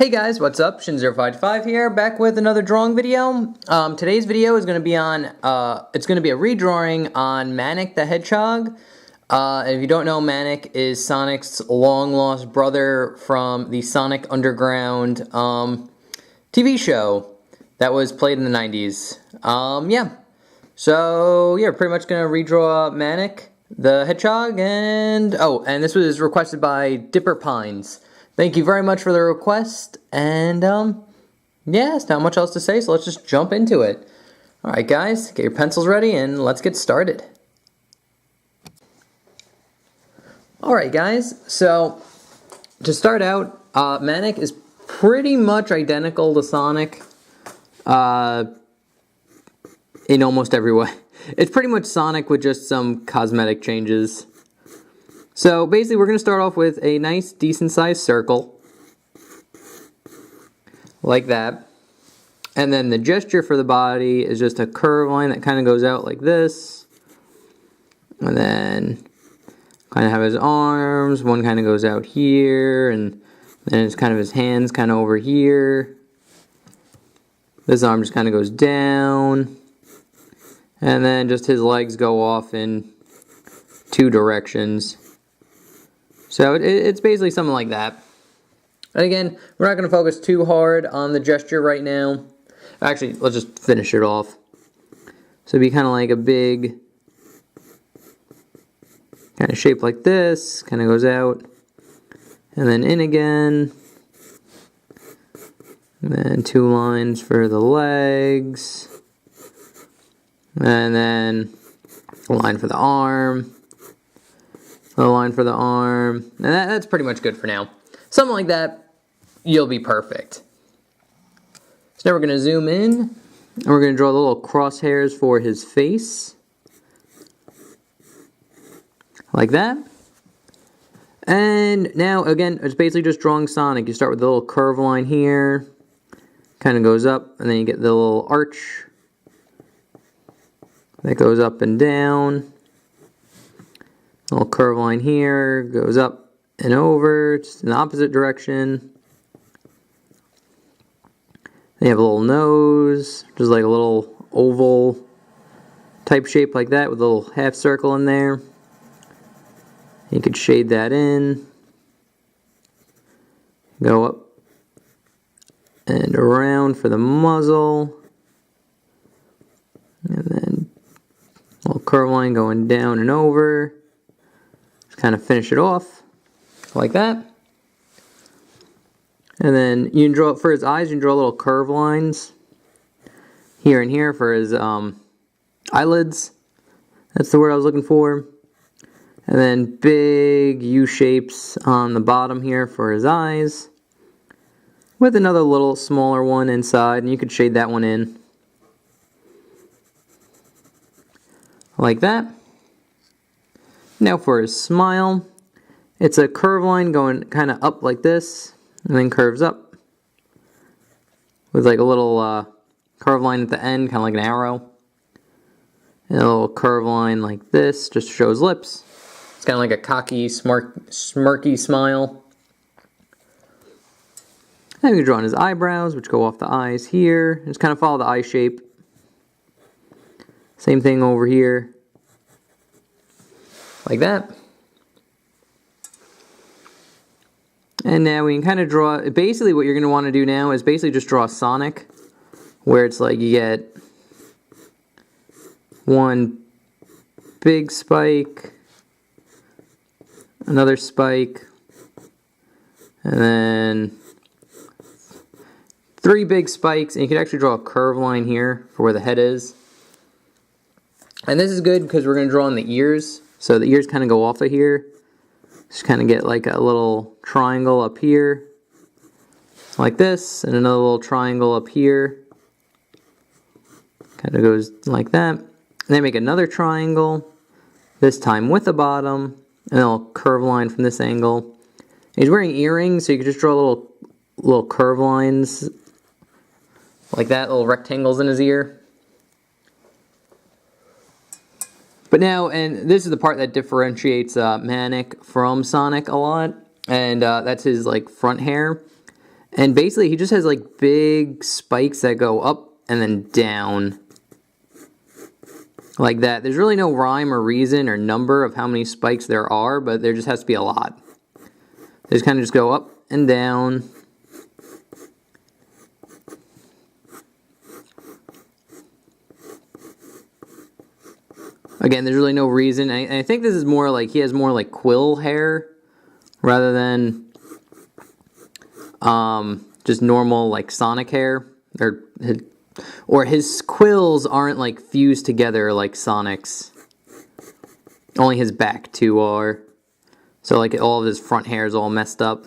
Hey guys, what's up? Shin055 here, back with another drawing video. Today's video is going to be on, it's going to be a redrawing on Manic the Hedgehog. If you don't know, Manic is Sonic's long-lost brother from the Sonic Underground TV show that was played in the 90s. So yeah, pretty much going to redraw Manic the Hedgehog, and this was requested by Dipper Pines. Thank you very much for the request, and yeah, it's not much else to say, so let's just jump into it. Alright guys, get your pencils ready and let's get started. Alright guys, so to start out, Manic is pretty much identical to Sonic in almost every way. It's pretty much Sonic with just some cosmetic changes. So basically we're going to start off with a nice decent sized circle, like that. And then the gesture for the body is just a curved line that kind of goes out like this. And then kind of have his arms, one kind of goes out here, and then it's kind of his hands kind of over here. This arm just kind of goes down. And then just his legs go off in two directions. So it's basically something like that. And again, we're not going to focus too hard on the gesture right now. Actually, let's just finish it off. So it'd be kind of like a big, kind of shape like this, kind of goes out, and then in again. And then two lines for the legs. And then a line for the arm. A line for the arm, and that's pretty much good for now. Something like that, you'll be perfect. So now we're going to zoom in, and we're going to draw the little crosshairs for his face. Like that. And now, again, it's basically just drawing Sonic. You start with the little curve line here, kind of goes up, and then you get the little arch that goes up and down. Little curve line here, goes up and over, just in the opposite direction. They have a little nose, just like a little oval type shape like that with a little half circle in there. You could shade that in. Go up and around for the muzzle. And then a little curve line going down and over. Kind of finish it off like that. And then you can draw, for his eyes, you can draw little curve lines here and here for his eyelids. That's the word I was looking for. And then big U shapes on the bottom here for his eyes, with another little smaller one inside, and you could shade that one in like that. Now for his smile, it's a curve line going kind of up like this, and then curves up with like a little curve line at the end, kind of like an arrow. And a little curve line like this, just shows lips. It's kind of like a cocky, smirky smile. Then we can draw on his eyebrows, which go off the eyes here. Just kind of follow the eye shape. Same thing over here. Like that. And now we can kind of draw, basically what you're going to want to do now is basically just draw Sonic, where it's like you get one big spike, another spike, and then three big spikes, and you can actually draw a curve line here for where the head is. And this is good because we're going to draw on the ears. So the ears kind of go off of here. Just kind of get like a little triangle up here. Like this. And another little triangle up here. Kind of goes like that. And then make another triangle. This time with the bottom. And a little curve line from this angle. He's wearing earrings, so you can just draw little curve lines. Like that. Little rectangles in his ear. But now, and this is the part that differentiates Manic from Sonic a lot, and that's his like front hair. And basically he just has like big spikes that go up and then down. Like that. There's really no rhyme or reason or number of how many spikes there are, but there just has to be a lot. They just kind of just go up and down. Again, there's really no reason. I think this is more like he has more like quill hair rather than just normal like Sonic hair. Or his quills aren't like fused together like Sonic's. Only his back two are. So like all of his front hair is all messed up.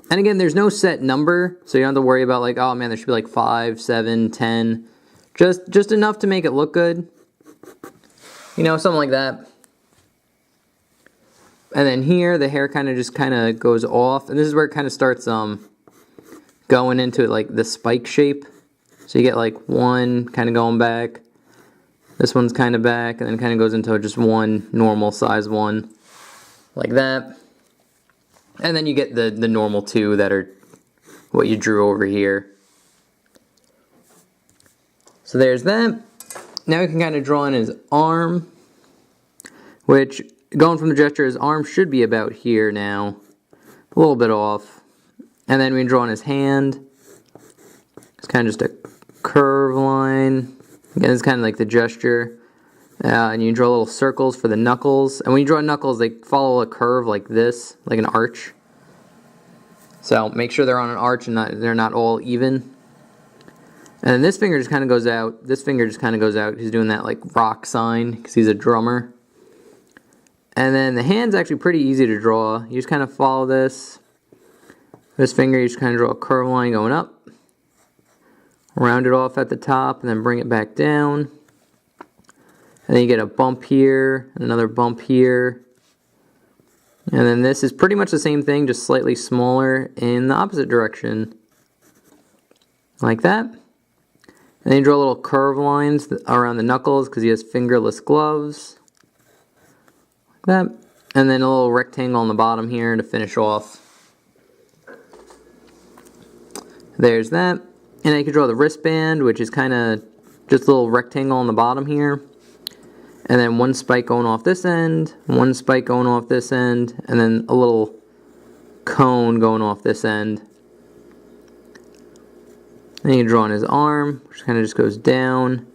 And again, there's no set number, so you don't have to worry about like, oh man, there should be like 5, 7, 10. Just enough to make it look good. You know, something like that. And then here, the hair kind of goes off. And this is where it kind of starts going into like the spike shape. So you get like one kind of going back. This one's kind of back. And then it kind of goes into just one normal size one. Like that. And then you get the normal two that are what you drew over here. So there's that. Now we can kind of draw in his arm, which, going from the gesture, his arm should be about here now. A little bit off. And then we can draw in his hand. It's kind of just a curve line. Again, it's kind of like the gesture. And you draw little circles for the knuckles. And when you draw knuckles, they follow a curve like this, like an arch. So make sure they're on an arch and they're not all even. And then this finger just kind of goes out. This finger just kind of goes out. He's doing that like rock sign because he's a drummer. And then the hand's actually pretty easy to draw. You just kind of follow this. This finger, you just kind of draw a curve line going up. Round it off at the top and then bring it back down. And then you get a bump here, and another bump here. And then this is pretty much the same thing, just slightly smaller in the opposite direction. Like that. And then you draw little curve lines around the knuckles because he has fingerless gloves. Like that. And then a little rectangle on the bottom here to finish off. There's that. And then you can draw the wristband, which is kind of just a little rectangle on the bottom here. And then one spike going off this end, one spike going off this end, and then a little cone going off this end. Then you can draw on his arm, which kind of just goes down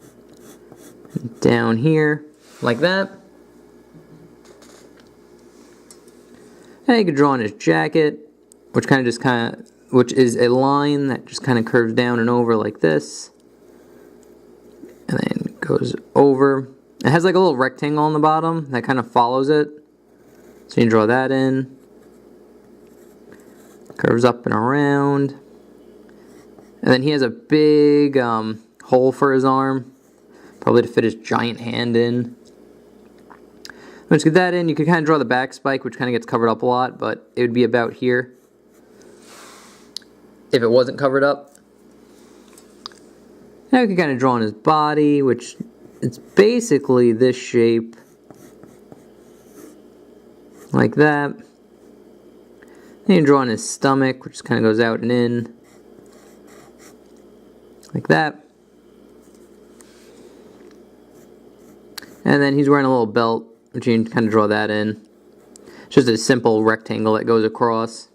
here, like that. And you can draw on his jacket, which is a line that just kind of curves down and over like this. And then goes over. It has like a little rectangle on the bottom that kind of follows it. So you can draw that in. Curves up and around. And then he has a big hole for his arm. Probably to fit his giant hand in. Once you get that in, you can kind of draw the back spike, which kind of gets covered up a lot, but it would be about here if it wasn't covered up. Now we can kind of draw on his body, which it's basically this shape. Like that. Then you can draw on his stomach, which kind of goes out and in. Like that. And then he's wearing a little belt, which you can kind of draw that in. It's just a simple rectangle that goes across.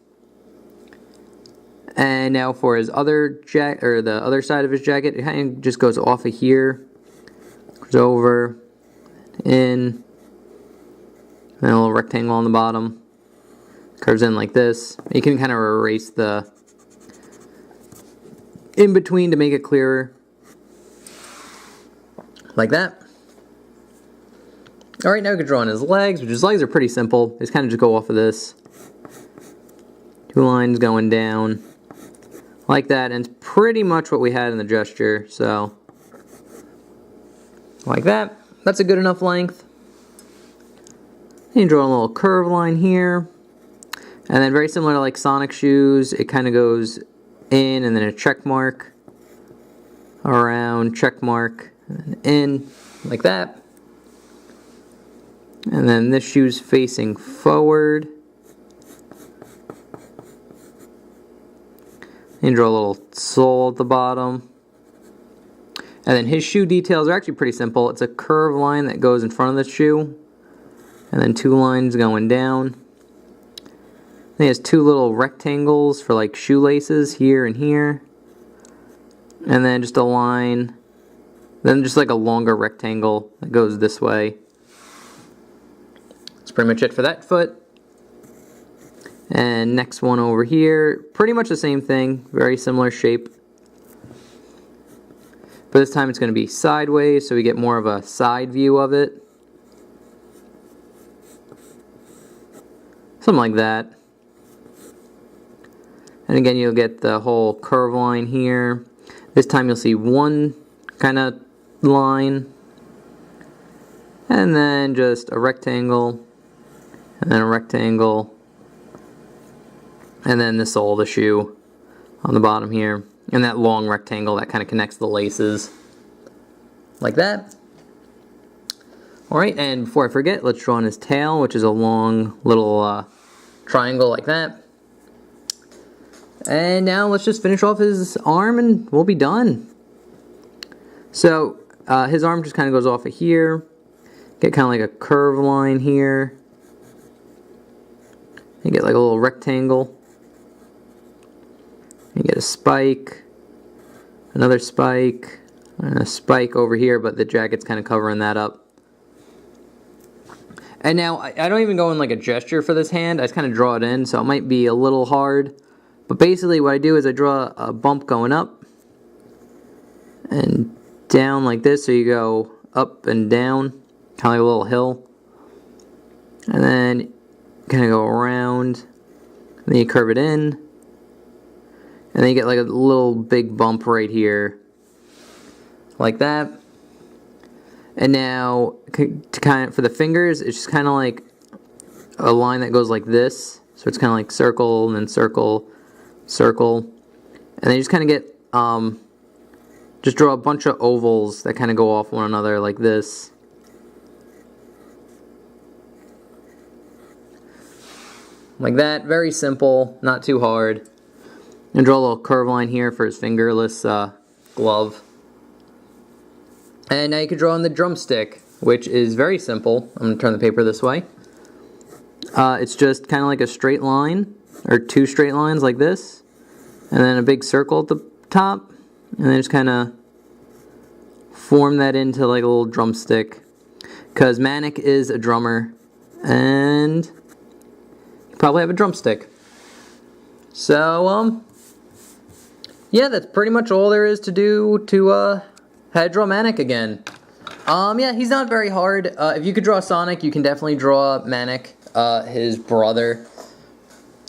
And now for his other the other side of his jacket, it kind of just goes off of here, goes over, in, and a little rectangle on the bottom, curves in like this. You can kind of erase the in between to make it clearer, like that. All right, now we can draw on his legs, which his legs are pretty simple. They just kind of just go off of this. Two lines going down. Like that, and it's pretty much what we had in the gesture, so like that. That's a good enough length. You can draw a little curve line here, and then very similar to like Sonic shoes, it kind of goes in and then a check mark, around, check mark, and in, like that. And then this shoe's facing forward. And draw a little sole at the bottom. And then his shoe details are actually pretty simple. It's a curved line that goes in front of the shoe. And then 2 lines going down. He has 2 little rectangles for like shoelaces here and here. And then just a line. Then just like a longer rectangle that goes this way. That's pretty much it for that foot. And next one over here, pretty much the same thing. Very similar shape. But this time it's going to be sideways, so we get more of a side view of it. Something like that. And again, you'll get the whole curve line here. This time you'll see one kind of line. And then just a rectangle. And then a rectangle. And then the sole of the shoe on the bottom here. And that long rectangle that kind of connects the laces. Like that. Alright, and before I forget, let's draw on his tail, which is a long little triangle like that. And now let's just finish off his arm and we'll be done. So, his arm just kind of goes off of here. Get kind of like a curved line here. You get like a little rectangle. You get a spike. Another spike. And a spike over here, but the jacket's kind of covering that up. And now, I don't even go in like a gesture for this hand. I just kind of draw it in, so it might be a little hard. But basically what I do is I draw a bump going up and down like this, so you go up and down, kind of like a little hill. And then kind of go around, and then you curve it in, and then you get like a little big bump right here, like that. And now, for the fingers, it's just kind of like a line that goes like this. So it's kind of like circle, and then circle, circle. And then you just kind of get, just draw a bunch of ovals that kind of go off one another like this. Like that, very simple, not too hard. And draw a little curve line here for his fingerless glove. And now you can draw on the drumstick, which is very simple. I'm going to turn the paper this way. It's just kind of like a straight line, or 2 straight lines like this. And then a big circle at the top. And then just kind of form that into like a little drumstick. Because Manic is a drummer. And you probably have a drumstick. So, yeah, that's pretty much all there is to do to, how to draw Manic again. Yeah, he's not very hard. If you could draw Sonic, you can definitely draw Manic, his brother.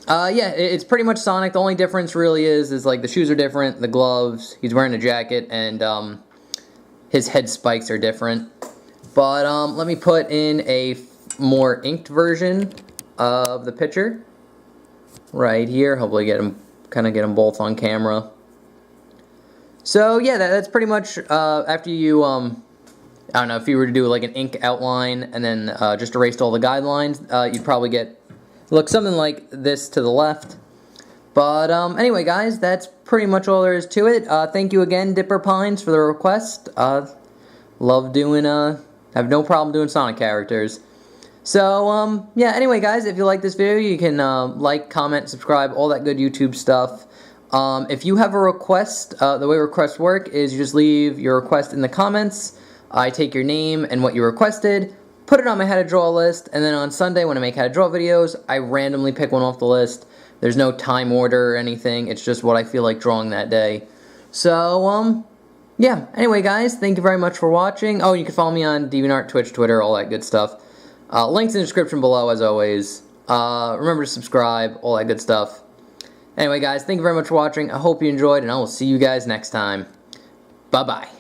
Yeah, it's pretty much Sonic. The only difference really is like the shoes are different, the gloves, he's wearing a jacket, and his head spikes are different. But let me put in a more inked version of the picture right here. Hopefully get them both on camera. So yeah, that's pretty much after you, I don't know, if you were to do like an ink outline and then just erased all the guidelines, you'd probably get, look, something like this to the left. But anyway, guys, that's pretty much all there is to it. Thank you again, Dipper Pines, for the request. Love doing, have no problem doing Sonic characters. So, yeah, anyway, guys, if you like this video, you can like, comment, subscribe, all that good YouTube stuff. If you have a request, the way requests work is you just leave your request in the comments. I take your name and what you requested, put it on my How to Draw list, and then on Sunday when I make How to Draw videos, I randomly pick one off the list. There's no time order or anything, it's just what I feel like drawing that day. So, yeah, anyway, guys, thank you very much for watching. Oh, you can follow me on DeviantArt, Twitch, Twitter, all that good stuff. Links in the description below, as always. Remember to subscribe, all that good stuff. Anyway, guys, thank you very much for watching. I hope you enjoyed, and I will see you guys next time. Bye-bye.